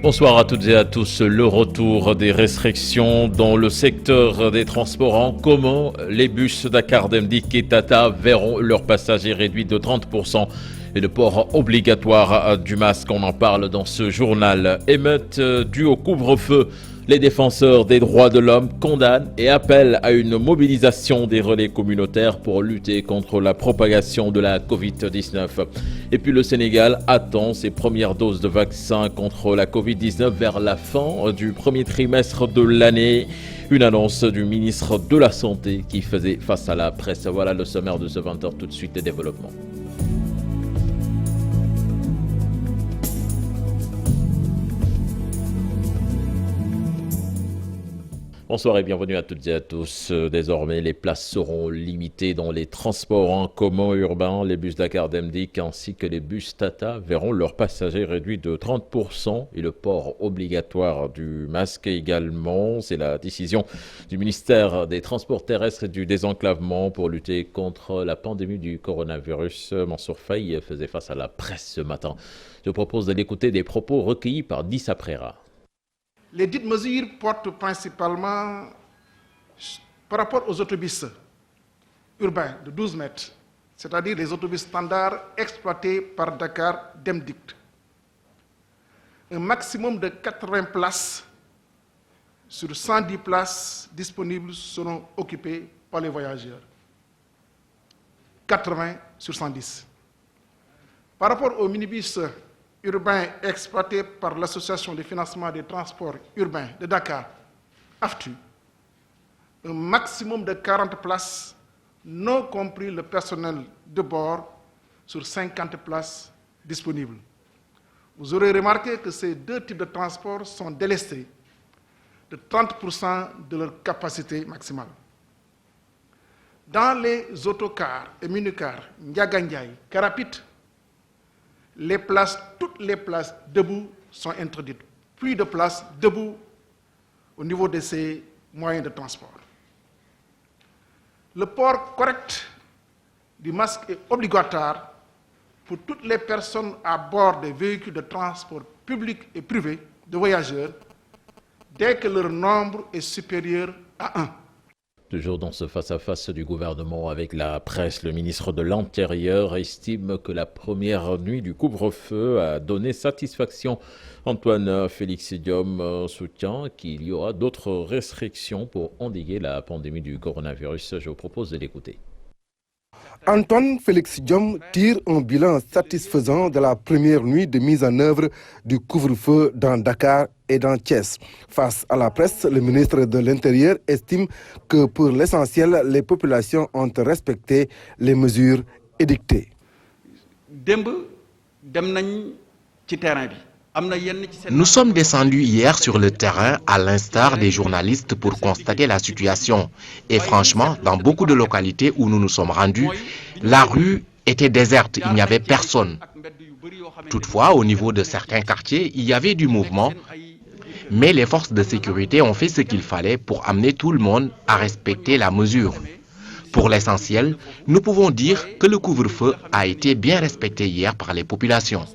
Bonsoir à toutes et à tous. Le retour des restrictions dans le secteur des transports en commun. Les bus Dakar Demdik et Tata verront leurs passagers réduits de 30% et le port obligatoire du masque. On en parle dans ce journal. Émeute due au couvre-feu. Les défenseurs des droits de l'homme condamnent et appellent à une mobilisation des relais communautaires pour lutter contre la propagation de la Covid-19. Et puis le Sénégal attend ses premières doses de vaccin contre la Covid-19 vers la fin du premier trimestre de l'année. Une annonce du ministre de la Santé qui faisait face à la presse. Voilà le sommaire de ce 20h. Tout de suite, des développements. Bonsoir et bienvenue à toutes et à tous. Désormais, les places seront limitées dans les transports en commun urbains. Les bus Dakar Demdik ainsi que les bus Tata verront leurs passagers réduits de 30% et le port obligatoire du masque également. C'est la décision du ministère des Transports terrestres et du désenclavement pour lutter contre la pandémie du coronavirus. Mansour Faye faisait face à la presse ce matin. Je propose de l'écouter des propos recueillis par Dissa Prera. Les dites mesures portent principalement par rapport aux autobus urbains de 12 mètres, c'est-à-dire les autobus standards exploités par Dakar Demdik. Un maximum de 80 places sur 110 places disponibles seront occupées par les voyageurs. 80 sur 110. Par rapport aux minibus urbains exploités par l'Association de financement des transports urbains de Dakar, AFTU, un maximum de 40 places, non compris le personnel de bord, sur 50 places disponibles. Vous aurez remarqué que ces deux types de transports sont délestés de 30% de leur capacité maximale. Dans les autocars et minicars, Ndiaga Ndiaye, Carapit, toutes les places debout sont introduites. Plus de places debout au niveau de ces moyens de transport. Le port correct du masque est obligatoire pour toutes les personnes à bord des véhicules de transport public et privé de voyageurs dès que leur nombre est supérieur à 1. Toujours dans ce face-à-face du gouvernement avec la presse, le ministre de l'Intérieur estime que la première nuit du couvre-feu a donné satisfaction. Antoine Félix Diome soutient qu'il y aura d'autres restrictions pour endiguer la pandémie du coronavirus. Je vous propose de l'écouter. Antoine Félix Diome tire un bilan satisfaisant de la première nuit de mise en œuvre du couvre-feu dans Dakar et dans Thiès. Face à la presse, le ministre de l'Intérieur estime que pour l'essentiel, les populations ont respecté les mesures édictées. Nous sommes descendus hier sur le terrain à l'instar des journalistes pour constater la situation. Et franchement, dans beaucoup de localités où nous nous sommes rendus, la rue était déserte, il n'y avait personne. Toutefois, au niveau de certains quartiers, il y avait du mouvement, mais les forces de sécurité ont fait ce qu'il fallait pour amener tout le monde à respecter la mesure. Pour l'essentiel, nous pouvons dire que le couvre-feu a été bien respecté hier par les populations.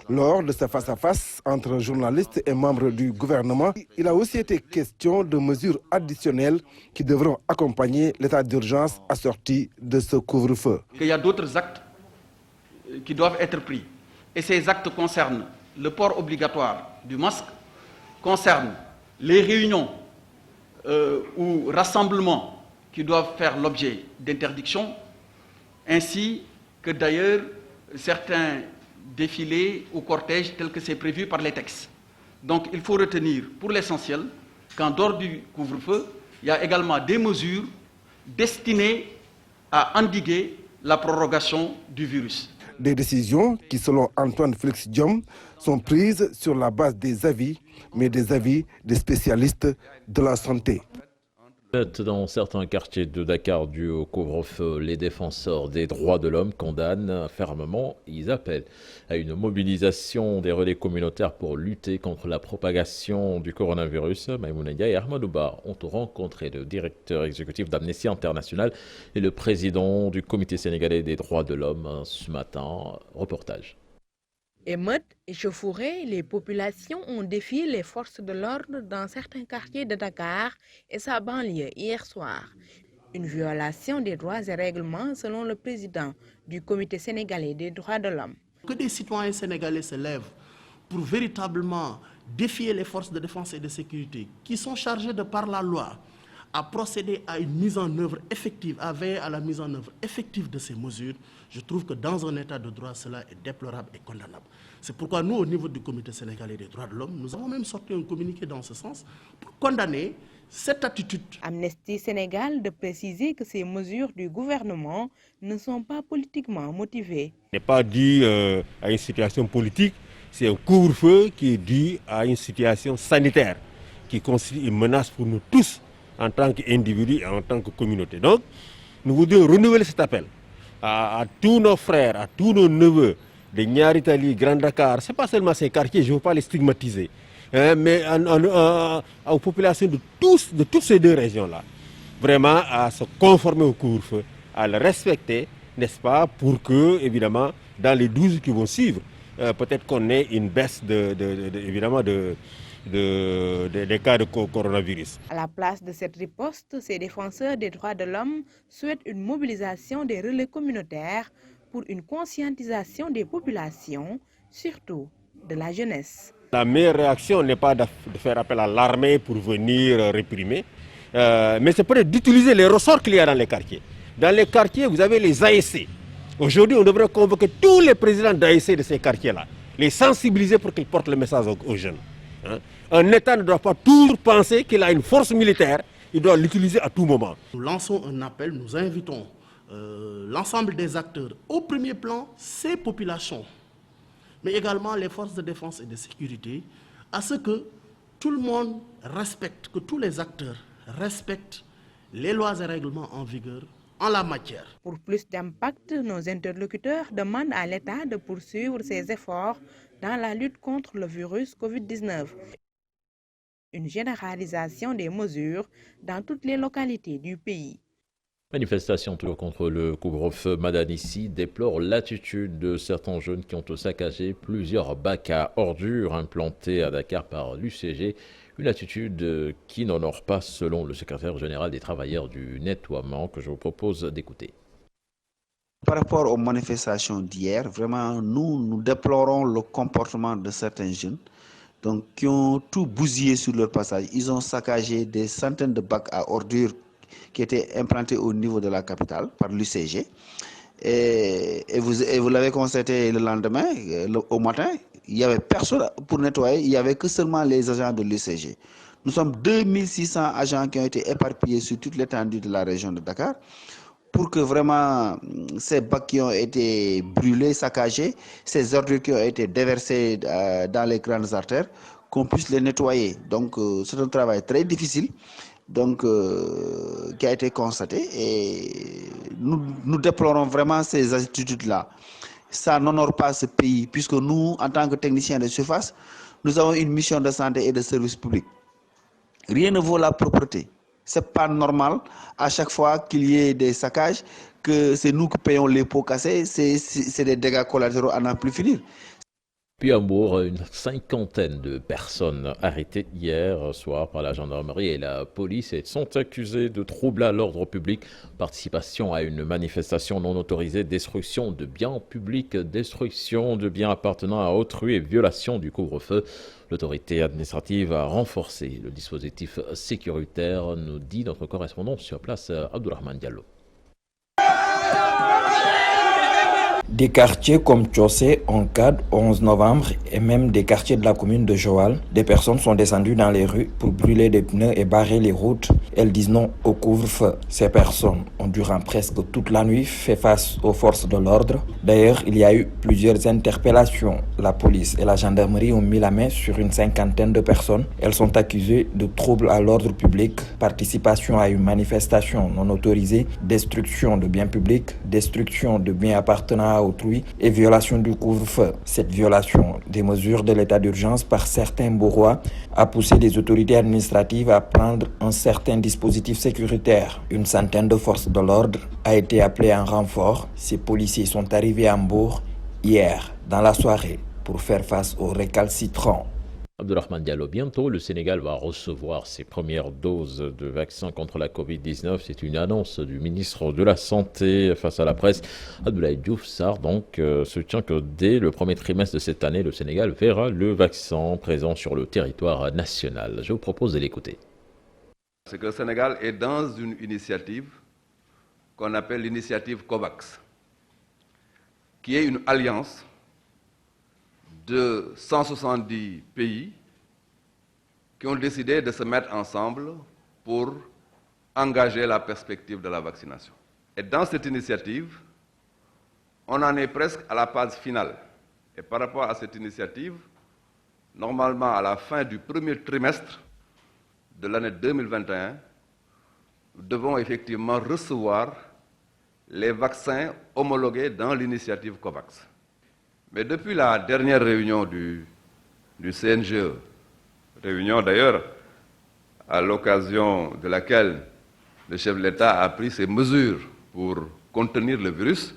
Lors de ce face-à-face entre journalistes et membres du gouvernement, il a aussi été question de mesures additionnelles qui devront accompagner l'état d'urgence assorti de ce couvre-feu. Il y a d'autres actes qui doivent être pris. Et ces actes concernent le port obligatoire du masque, concernent les réunions ou rassemblements qui doivent faire l'objet d'interdiction, ainsi que d'ailleurs certains défilés ou cortèges tels que c'est prévu par les textes. Donc il faut retenir pour l'essentiel qu'en dehors du couvre-feu, il y a également des mesures destinées à endiguer la prorogation du virus. Des décisions qui, selon Antoine Félix Diome, sont prises sur la base des avis, mais des avis des spécialistes de la santé. Dans certains quartiers de Dakar dû au couvre-feu, les défenseurs des droits de l'homme condamnent fermement. Ils appellent à une mobilisation des relais communautaires pour lutter contre la propagation du coronavirus. Maïmouna Ndiaye et Ahmadou Ba ont rencontré le directeur exécutif d'Amnesty International et le président du Comité sénégalais des droits de l'homme ce matin. Reportage. Émeutes, échauffourées, les populations ont défié les forces de l'ordre dans certains quartiers de Dakar et sa banlieue hier soir. Une violation des droits et règlements selon le président du Comité sénégalais des droits de l'homme. Que des citoyens sénégalais se lèvent pour véritablement défier les forces de défense et de sécurité qui sont chargées de par la loi à procéder à une mise en œuvre effective, à veiller à la mise en œuvre effective de ces mesures, je trouve que dans un état de droit, cela est déplorable et condamnable. C'est pourquoi nous, au niveau du Comité sénégalais des droits de l'homme, nous avons même sorti un communiqué dans ce sens pour condamner cette attitude. Amnesty Sénégal de préciser que ces mesures du gouvernement ne sont pas politiquement motivées. Ce n'est pas dû à une situation politique, c'est un couvre-feu qui est dû à une situation sanitaire qui constitue une menace pour nous tous en tant qu'individus et en tant que communauté. Donc, nous voudrions renouveler cet appel à tous nos frères, à tous nos neveux de Niaritali, Grand Dakar. Ce n'est pas seulement ces quartiers, je ne veux pas les stigmatiser, mais aux populations de toutes ces deux régions-là, vraiment à se conformer au couvre-feu, à le respecter, n'est-ce pas, pour que, évidemment, dans les 12 qui vont suivre, peut-être qu'on ait une baisse évidemment des cas de coronavirus. À la place de cette riposte, ces défenseurs des droits de l'homme souhaitent une mobilisation des relais communautaires pour une conscientisation des populations, surtout de la jeunesse. La meilleure réaction n'est pas de faire appel à l'armée pour venir réprimer, mais c'est peut-être d'utiliser les ressorts qu'il y a dans les quartiers. Dans les quartiers, vous avez les ASC. Aujourd'hui, on devrait convoquer tous les présidents d'ASC de ces quartiers-là, les sensibiliser pour qu'ils portent le message aux jeunes. Un État ne doit pas toujours penser qu'il a une force militaire, il doit l'utiliser à tout moment. Nous lançons un appel, nous invitons l'ensemble des acteurs, au premier plan, ces populations, mais également les forces de défense et de sécurité, à ce que tout le monde respecte, que tous les acteurs respectent les lois et règlements en vigueur en la matière. Pour plus d'impact, nos interlocuteurs demandent à l'État de poursuivre ses efforts dans la lutte contre le virus Covid-19. Une généralisation des mesures dans toutes les localités du pays. Manifestation toujours contre le couvre-feu. Madanissi déplore l'attitude de certains jeunes qui ont saccagé plusieurs bacs à ordures implantés à Dakar par l'UCG. Une attitude qui n'honore pas selon le secrétaire général des travailleurs du nettoiement que je vous propose d'écouter. Par rapport aux manifestations d'hier, vraiment, nous déplorons le comportement de certains jeunes donc, qui ont tout bousillé sur leur passage. Ils ont saccagé des centaines de bacs à ordures qui étaient implantés au niveau de la capitale par l'UCG. Et vous l'avez constaté le lendemain, au matin, il n'y avait personne pour nettoyer, il n'y avait que seulement les agents de l'UCG. Nous sommes 2600 agents qui ont été éparpillés sur toute l'étendue de la région de Dakar pour que vraiment ces bacs qui ont été brûlés, saccagés, ces ordures qui ont été déversées dans les grandes artères, qu'on puisse les nettoyer. Donc c'est un travail très difficile donc, qui a été constaté et nous déplorons vraiment ces attitudes-là. Ça n'honore pas ce pays puisque nous, en tant que techniciens de surface, nous avons une mission de santé et de service public. Rien ne vaut la propreté. Ce n'est pas normal à chaque fois qu'il y ait des saccages que c'est nous qui payons les pots cassés, c'est des dégâts collatéraux à n'en plus finir. Puis à Hambourg, une cinquantaine de personnes arrêtées hier soir par la gendarmerie et la police et sont accusées de troubles à l'ordre public, participation à une manifestation non autorisée, destruction de biens publics, destruction de biens appartenant à autrui et violation du couvre-feu. L'autorité administrative a renforcé le dispositif sécuritaire, nous dit notre correspondant sur place, Abdourahmane Diallo. Des quartiers comme Tchossé, Onkad, 11 novembre et même des quartiers de la commune de Joal, des personnes sont descendues dans les rues pour brûler des pneus et barrer les routes. Elles disent non au couvre-feu. Ces personnes ont durant presque toute la nuit fait face aux forces de l'ordre. D'ailleurs, il y a eu plusieurs interpellations. La police et la gendarmerie ont mis la main sur une cinquantaine de personnes. Elles sont accusées de troubles à l'ordre public, participation à une manifestation non autorisée, destruction de biens publics, destruction de biens appartenant à autrui et violation du couvre-feu. Cette violation des mesures de l'état d'urgence par certains Borois a poussé les autorités administratives à prendre un certain dispositif sécuritaire. Une centaine de forces de l'ordre a été appelée en renfort. Ces policiers sont arrivés à Hambourg hier dans la soirée pour faire face aux récalcitrants. Abdelrahman Diallo, bientôt le Sénégal va recevoir ses premières doses de vaccin contre la Covid-19. C'est une annonce du ministre de la Santé face à la presse. Abdoulaye Diouf Sarr donc soutient que dès le premier trimestre de cette année, le Sénégal verra le vaccin présent sur le territoire national. Je vous propose de l'écouter. C'est que le Sénégal est dans une initiative qu'on appelle l'initiative COVAX, qui est une alliance de 170 pays qui ont décidé de se mettre ensemble pour engager la perspective de la vaccination. Et dans cette initiative, on en est presque à la phase finale. Et par rapport à cette initiative, normalement à la fin du premier trimestre de l'année 2021, nous devons effectivement recevoir les vaccins homologués dans l'initiative COVAX. Mais depuis la dernière réunion du CNGE, réunion d'ailleurs à l'occasion de laquelle le chef de l'État a pris ses mesures pour contenir le virus,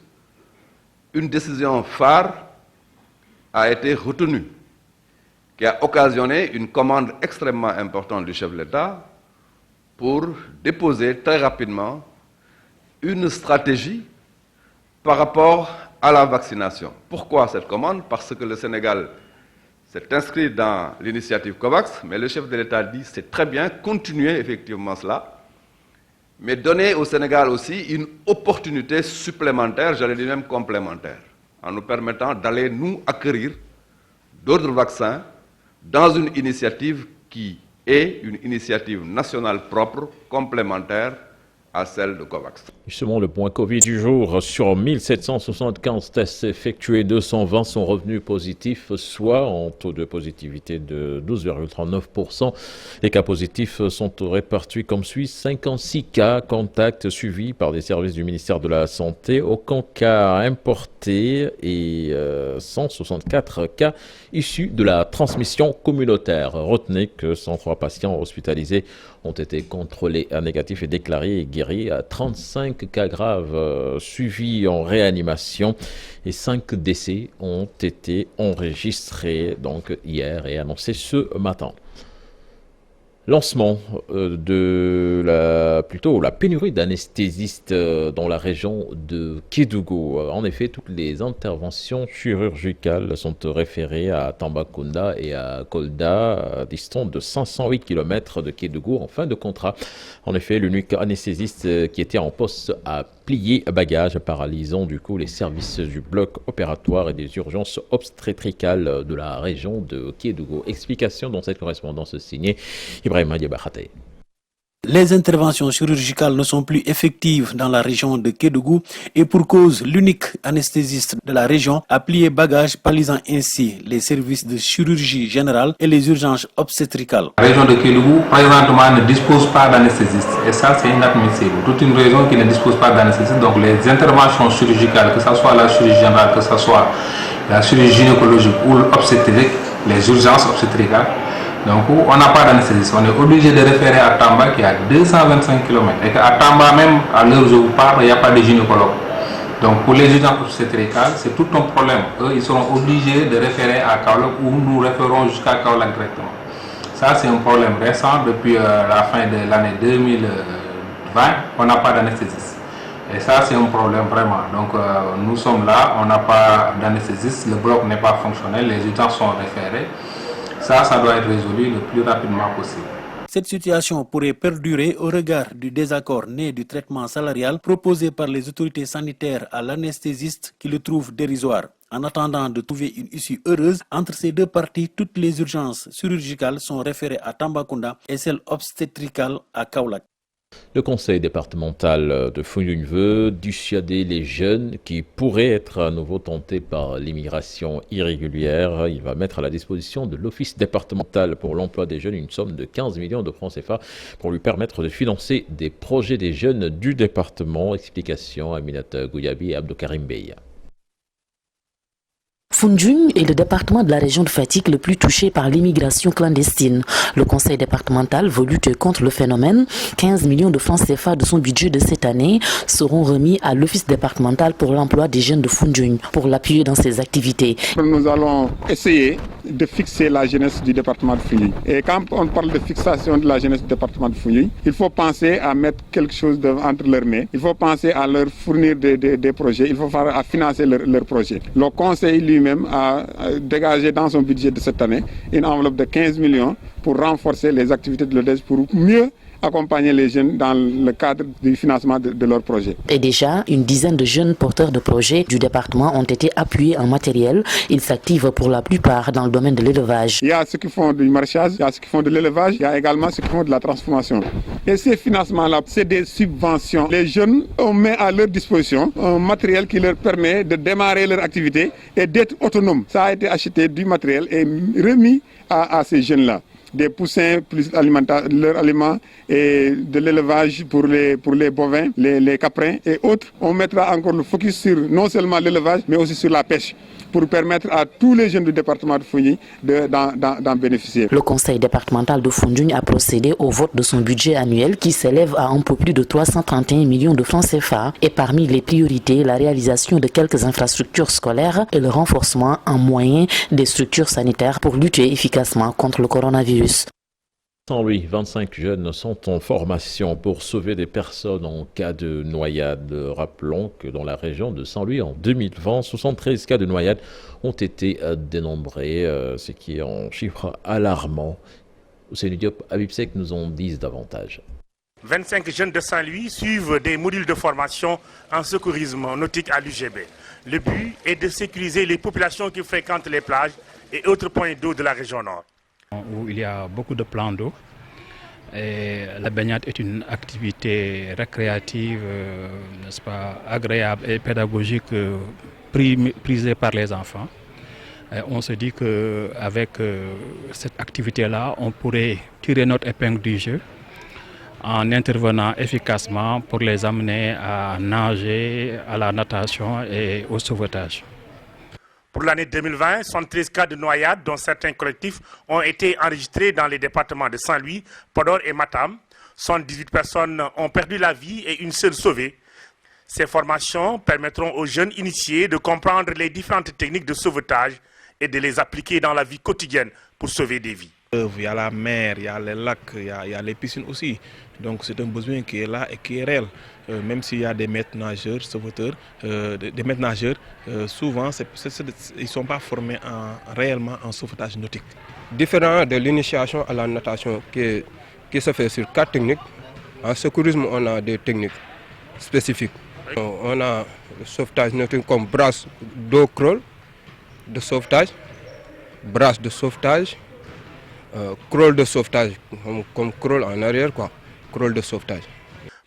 une décision phare a été retenue, qui a occasionné une commande extrêmement importante du chef de l'État pour déposer très rapidement une stratégie par rapport à la vaccination. Pourquoi cette commande? Parce que le Sénégal s'est inscrit dans l'initiative COVAX, mais le chef de l'État dit c'est très bien, continuer effectivement cela, mais donner au Sénégal aussi une opportunité supplémentaire, j'allais dire même complémentaire, en nous permettant d'aller nous acquérir d'autres vaccins dans une initiative qui est une initiative nationale propre, complémentaire à celle de COVAX. Justement, le point Covid du jour, sur 1775 tests effectués, 220 sont revenus positifs, soit en taux de positivité de 12,39%. Les cas positifs sont répartis comme suit: 56 cas contacts suivis par des services du ministère de la Santé, aucun cas importé et 164 cas issus de la transmission communautaire. Retenez que 103 patients hospitalisés ont été contrôlés négatifs et déclarés et guéris. 35 cas graves suivis en réanimation et 5 décès ont été enregistrés donc hier et annoncés ce matin. Lancement de la pénurie d'anesthésistes dans la région de Kédougou. En effet, toutes les interventions chirurgicales sont référées à Tambacounda et à Kolda, distants de 508 km de Kédougou en fin de contrat. En effet, l'unique anesthésiste qui était en poste a plié bagages, paralysant du coup les services du bloc opératoire et des urgences obstétricales de la région de Kédougou. Explication dans cette correspondance signée Ibrahima Diabakhate. Les interventions chirurgicales ne sont plus effectives dans la région de Kédougou et pour cause, l'unique anesthésiste de la région a plié bagages, paralysant ainsi les services de chirurgie générale et les urgences obstétricales. La région de Kédougou, présentement, ne dispose pas d'anesthésiste et ça, c'est inadmissible. Toute une région qui ne dispose pas d'anesthésiste, donc les interventions chirurgicales, que ce soit la chirurgie générale, que ce soit la chirurgie gynécologique ou l'obstétrique, les urgences obstétricales, donc on n'a pas d'anesthésiste, on est obligé de référer à Tamba qui est à 225 km. Et qu'à Tamba même, à l'heure où je vous parle, il n'y a pas de gynécologue. Donc pour les urgences obstétricales, c'est tout un problème. Eux, ils seront obligés de référer à Kaolack ou nous référons jusqu'à Kaolack directement. Ça, c'est un problème récent. Depuis la fin de l'année 2020, on n'a pas d'anesthésiste. Et ça, c'est un problème vraiment. Donc nous sommes là, on n'a pas d'anesthésiste, le bloc n'est pas fonctionnel, les urgences sont référées. Ça doit être résolu le plus rapidement possible. Cette situation pourrait perdurer au regard du désaccord né du traitement salarial proposé par les autorités sanitaires à l'anesthésiste qui le trouve dérisoire. En attendant de trouver une issue heureuse, entre ces deux parties, toutes les urgences chirurgicales sont référées à Tambacounda et celles obstétricales à Kaolack. Le conseil départemental de Foundiougne veut dissuader les jeunes qui pourraient être à nouveau tentés par l'immigration irrégulière. Il va mettre à la disposition de l'office départemental pour l'emploi des jeunes une somme de 15 millions de francs CFA pour lui permettre de financer des projets des jeunes du département. Explication Aminata Gouyabi et Abdoukarim Bey. Foundiougne est le département de la région de Fatick le plus touché par l'immigration clandestine. Le conseil départemental veut lutter contre le phénomène. 15 millions de francs CFA de son budget de cette année seront remis à l'office départemental pour l'emploi des jeunes de Foundiougne pour l'appuyer dans ses activités. Nous allons essayer de fixer la jeunesse du département de Foundiougne. Et quand on parle de fixation de la jeunesse du département de Foundiougne, il faut penser à mettre quelque chose entre leurs mains. Il faut penser à leur fournir des projets. Il faut à financer leurs projets. Le conseil lui-même a dégagé dans son budget de cette année une enveloppe de 15 millions pour renforcer les activités de l'ODES pour mieux accompagner les jeunes dans le cadre du financement de leurs projets. Et déjà, une dizaine de jeunes porteurs de projets du département ont été appuyés en matériel. Ils s'activent pour la plupart dans le domaine de l'élevage. Il y a ceux qui font du maraîchage, il y a ceux qui font de l'élevage, il y a également ceux qui font de la transformation. Et ces financements-là, c'est des subventions. Les jeunes, on met à leur disposition un matériel qui leur permet de démarrer leur activité et d'être autonomes. Ça a été acheté du matériel et remis à ces jeunes-là. Des poussins plus leurs aliments et de l'élevage pour les bovins, les caprins et autres. On mettra encore le focus sur non seulement l'élevage mais aussi sur la pêche pour permettre à tous les jeunes du département de Foundiougne d'en bénéficier. Le conseil départemental de Foundiougne a procédé au vote de son budget annuel qui s'élève à un peu plus de 331 millions de francs CFA et parmi les priorités, la réalisation de quelques infrastructures scolaires et le renforcement en moyens des structures sanitaires pour lutter efficacement contre le coronavirus. Saint-Louis, 25 jeunes sont en formation pour sauver des personnes en cas de noyade. Rappelons que dans la région de Saint-Louis, en 2020, 73 cas de noyade ont été dénombrés, ce qui est un chiffre alarmant. Ousseynou Diop, Abibsek nous en disent davantage. 25 jeunes de Saint-Louis suivent des modules de formation en secourisme nautique à l'UGB. Le but est de sécuriser les populations qui fréquentent les plages et autres points d'eau de la région nord. Où il y a beaucoup de plans d'eau. Et la baignade est une activité récréative, n'est-ce pas, agréable et pédagogique prisée par les enfants. Et on se dit qu'avec cette activité-là, on pourrait tirer notre épingle du jeu en intervenant efficacement pour les amener à nager, à la natation et au sauvetage. Pour l'année 2020, 73 cas de noyade, dont certains collectifs, ont été enregistrés dans les départements de Saint-Louis, Podor et Matam. 78 personnes ont perdu la vie et une seule sauvée. Ces formations permettront aux jeunes initiés de comprendre les différentes techniques de sauvetage et de les appliquer dans la vie quotidienne pour sauver des vies. Il y a la mer, il y a les lacs, il y a les piscines aussi. Donc c'est un besoin qui est là et qui est réel. Même s'il y a des maîtres nageurs, sauveteurs, des maîtres nageurs, souvent ils ne sont pas formés réellement en sauvetage nautique. Différent de l'initiation à la natation qui se fait sur 4 techniques, en secourisme on a des techniques spécifiques. On a le sauvetage nautique comme brasse d'eau crawl de sauvetage, brasse de sauvetage, crawl de sauvetage, comme crawl en arrière, crawl de sauvetage.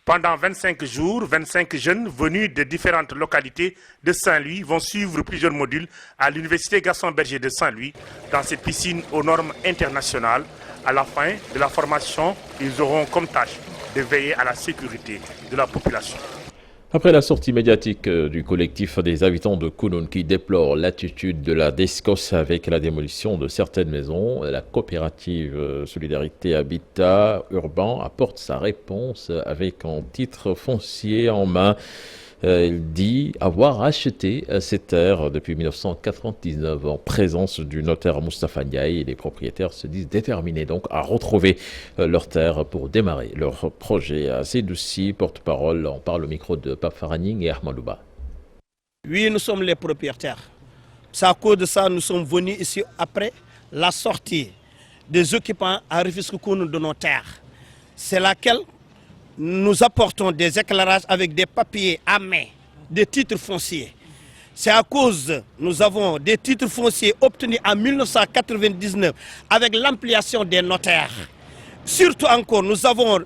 Pendant 25 jours, 25 jeunes venus de différentes localités de Saint-Louis vont suivre plusieurs modules à l'Université Gaston Berger de Saint-Louis dans cette piscine aux normes internationales. À la fin de la formation, ils auront comme tâche de veiller à la sécurité de la population. Après la sortie médiatique du collectif des habitants de Kounoune qui déplore l'attitude de la DESCOS avec la démolition de certaines maisons, la coopérative Solidarité Habitat Urbain apporte sa réponse avec un titre foncier en main. Il dit avoir acheté ces terres depuis 1999 en présence du notaire Moustapha Ndiaye et les propriétaires se disent déterminés donc à retrouver leurs terres pour démarrer leur projet. Seydou-Si, porte-parole, on parle au micro de Pape Faraning et Ahmadouba. Oui, nous sommes les propriétaires. C'est à cause de ça que nous sommes venus ici après la sortie des occupants à Rufisque-Kounoune de nos terres. C'est laquelle nous apportons des éclairages avec des papiers à main, des titres fonciers. C'est à cause nous avons des titres fonciers obtenus en 1999 avec l'ampliation des notaires. Surtout encore, nous avons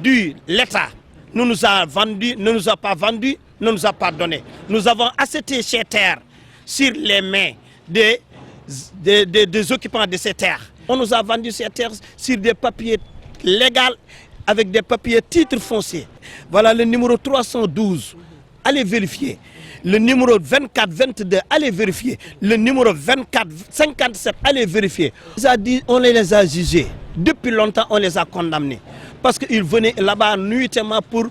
dû l'État ne nous a vendu, ne nous a pas vendu, ne nous a pas donné. Nous avons acheté ces terres sur les mains des occupants de ces terres. On nous a vendu ces terres sur des papiers légaux avec des papiers titres fonciers. Voilà le numéro 312. Allez vérifier. Le numéro 24, 22, allez vérifier. Le numéro 24, 57, allez vérifier. On les a jugés. Depuis longtemps, on les a condamnés. Parce qu'ils venaient là-bas nuitamment pour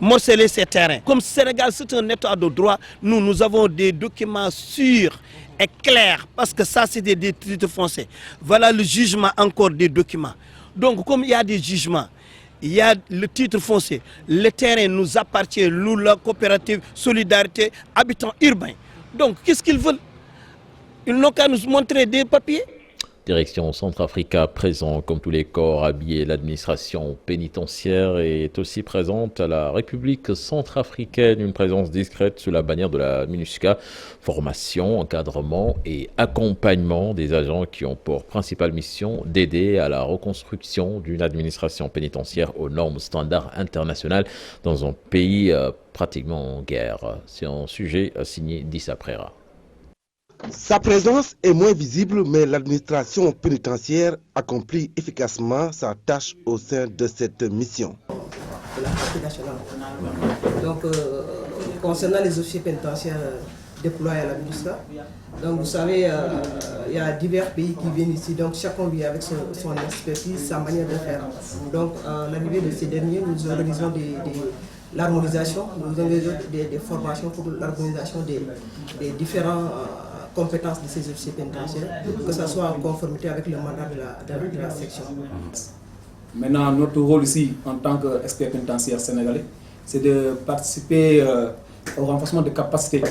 morceler ces terrains. Comme Sénégal, c'est un état de droit, nous avons des documents sûrs et clairs. Parce que ça, c'est des titres fonciers. Voilà le jugement encore des documents. Donc, comme il y a des jugements, il y a le titre foncier. Le terrain nous appartient, nous, la coopérative Solidarité, habitants urbains. Donc, qu'est-ce qu'ils veulent? Ils n'ont qu'à nous montrer des papiers. Direction Centrafrica, présent comme tous les corps habillés. L'administration pénitentiaire est aussi présente à la République centrafricaine. Une présence discrète sous la bannière de la MINUSCA. Formation, encadrement et accompagnement des agents qui ont pour principale mission d'aider à la reconstruction d'une administration pénitentiaire aux normes standards internationales dans un pays pratiquement en guerre. C'est un sujet signé Dissa Prera. Sa présence est moins visible, mais l'administration pénitentiaire accomplit efficacement sa tâche au sein de cette mission. Donc, concernant les officiers pénitentiaires déployés à la MINUSCA, donc vous savez, il y a divers pays qui viennent ici, donc chacun vient avec son expertise, sa manière de faire. Donc, à l'arrivée de ces derniers, nous organisons l'harmonisation, nous organisons des formations pour l'harmonisation des différents compétences de ces officiers pénitentiaires, que ce soit en conformité avec le mandat de la section. Maintenant, notre rôle ici, en tant qu'expert pénitentiaire sénégalais, c'est de participer au renforcement des capacités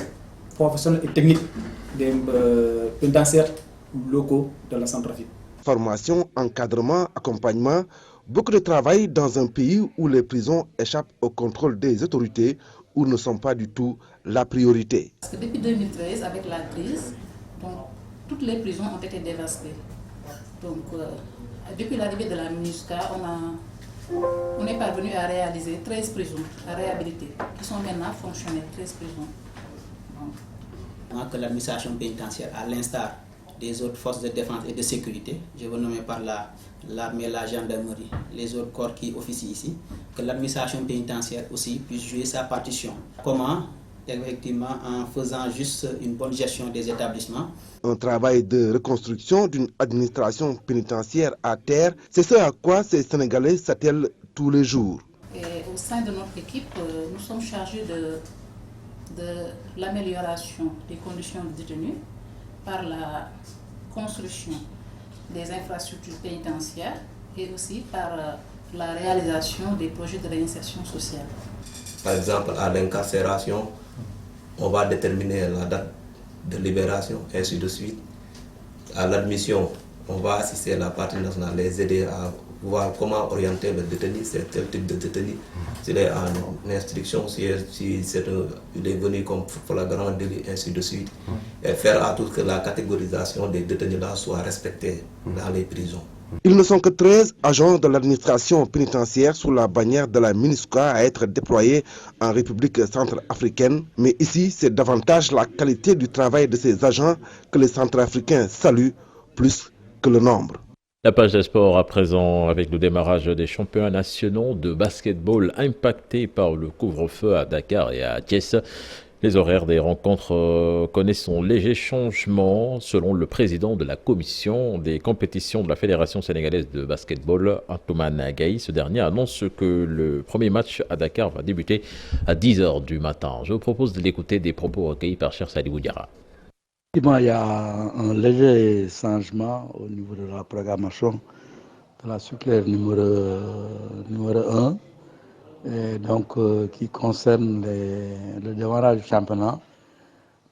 professionnelles et techniques des pénitentiaires locaux de la Centrafrique. Formation, encadrement, accompagnement, beaucoup de travail dans un pays où les prisons échappent au contrôle des autorités ou ne sont pas du tout la priorité. Parce que depuis 2013, avec la crise, donc, toutes les prisons ont été dévastées. Donc, depuis l'arrivée de la MINUSCA, on est parvenu à réaliser 13 prisons à réhabiliter, qui sont maintenant fonctionnelles, 13 prisons. Donc, que l'administration pénitentiaire, à l'instar des autres forces de défense et de sécurité, je veux nommer par l'armée, la gendarmerie, les autres corps qui officient ici, que l'administration pénitentiaire aussi puisse jouer sa partition. Comment? Effectivement, en faisant juste une bonne gestion des établissements. Un travail de reconstruction d'une administration pénitentiaire à terre, c'est ce à quoi ces Sénégalais s'attellent tous les jours. Et au sein de notre équipe, nous sommes chargés de l'amélioration des conditions de détenus par la construction des infrastructures pénitentiaires et aussi par la réalisation des projets de réinsertion sociale. Par exemple, à l'incarcération, on va déterminer la date de libération, ainsi de suite. À l'admission, on va assister la partie nationale, les aider à voir comment orienter le détenu, c'est tel type de détenu, s'il est en instruction, si il est venu comme flagrant délit, ainsi de suite. Et faire à tout que la catégorisation des détenus là soit respectée dans les prisons. Ils ne sont que 13 agents de l'administration pénitentiaire sous la bannière de la MINUSCA à être déployés en République centrafricaine. Mais ici, c'est davantage la qualité du travail de ces agents que les Centrafricains saluent plus que le nombre. La page des sports à présent avec le démarrage des championnats nationaux de basketball impactés par le couvre-feu à Dakar et à Thiès. Les horaires des rencontres connaissent un léger changement selon le président de la commission des compétitions de la Fédération sénégalaise de basketball, Atoumane Gaye. Ce dernier annonce que le premier match à Dakar va débuter à 10h du matin. Je vous propose de l'écouter des propos recueillis par Cheikh Sadibou Diarra. Il y a un léger changement au niveau de la programmation de la circulaire numéro 1. Et donc, qui concerne le démarrage du championnat.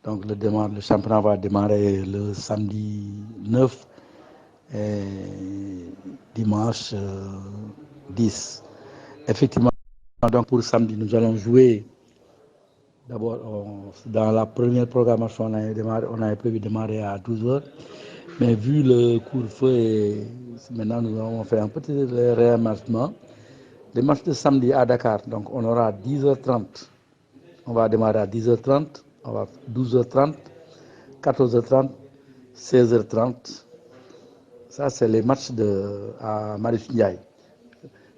Donc le championnat va démarrer le samedi 9 et dimanche 10. Effectivement, donc pour samedi, nous allons jouer. D'abord, dans la première programmation, on avait prévu de démarrer à 12h. Mais vu le couvre-feu, maintenant nous allons faire un petit réaménagement. Les matchs de samedi à Dakar, donc on aura 10h30. On va démarrer à 10h30, on va 12h30, 14h30, 16h30. Ça, c'est les matchs à Marius Ndiaye.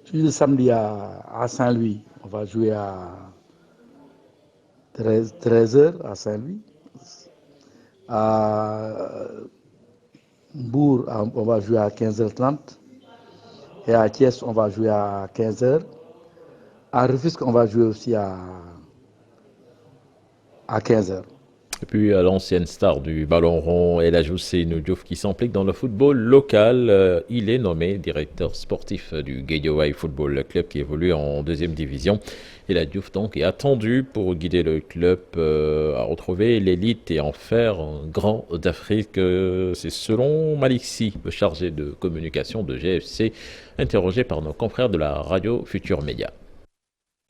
Puis le samedi à Saint-Louis, on va jouer à 13h à Saint-Louis. À Mbour, on va jouer à 15h30. Et à Thiès, on va jouer à 15h. À Rufisque, on va jouer aussi à 15h. Et puis l'ancienne star du ballon rond, El Hadji Ousseynou Diouf, qui s'implique dans le football local. Il est nommé directeur sportif du Guédiawaye Football Club qui évolue en 2e division. El Hadji Diouf donc est attendu pour guider le club à retrouver l'élite et en faire un grand d'Afrique. C'est selon Malik Sy, le chargé de communication de GFC, interrogé par nos confrères de la radio Futur Média.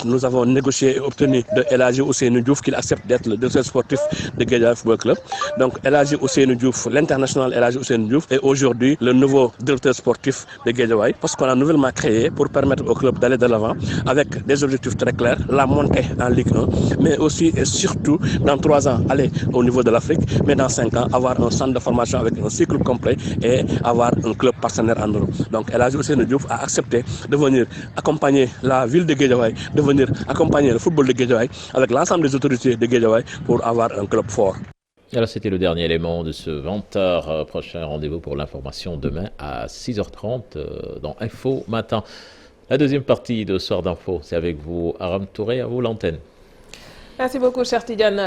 Nous avons négocié et obtenu de El Hadji Ousseynou Diouf qu'il accepte d'être le directeur sportif de Guédiawaye Football Club. Donc El Hadji Ousseynou Diouf, l'international El Hadji Ousseynou Diouf, est aujourd'hui le nouveau directeur sportif de Guédiawaye, parce qu'on a nouvellement créé pour permettre au club d'aller de l'avant avec des objectifs très clairs, la montée en Ligue 1, mais aussi et surtout dans 3 ans aller au niveau de l'Afrique, mais dans 5 ans avoir un centre de formation avec un cycle complet et avoir un club partenaire en Europe. Donc El Hadji Ousseynou Diouf a accepté de venir accompagner la ville de Guédiawaye, de venir accompagner le football de Guédiawaye avec l'ensemble des autorités de Guédiawaye pour avoir un club fort. Alors c'était le dernier élément de ce 20h. Prochain rendez-vous pour l'information demain à 6h30 dans Info Matin. La deuxième partie de Soir d'Info, c'est avec vous Aram Touré, à vous l'antenne. Merci beaucoup, cher Tidiane.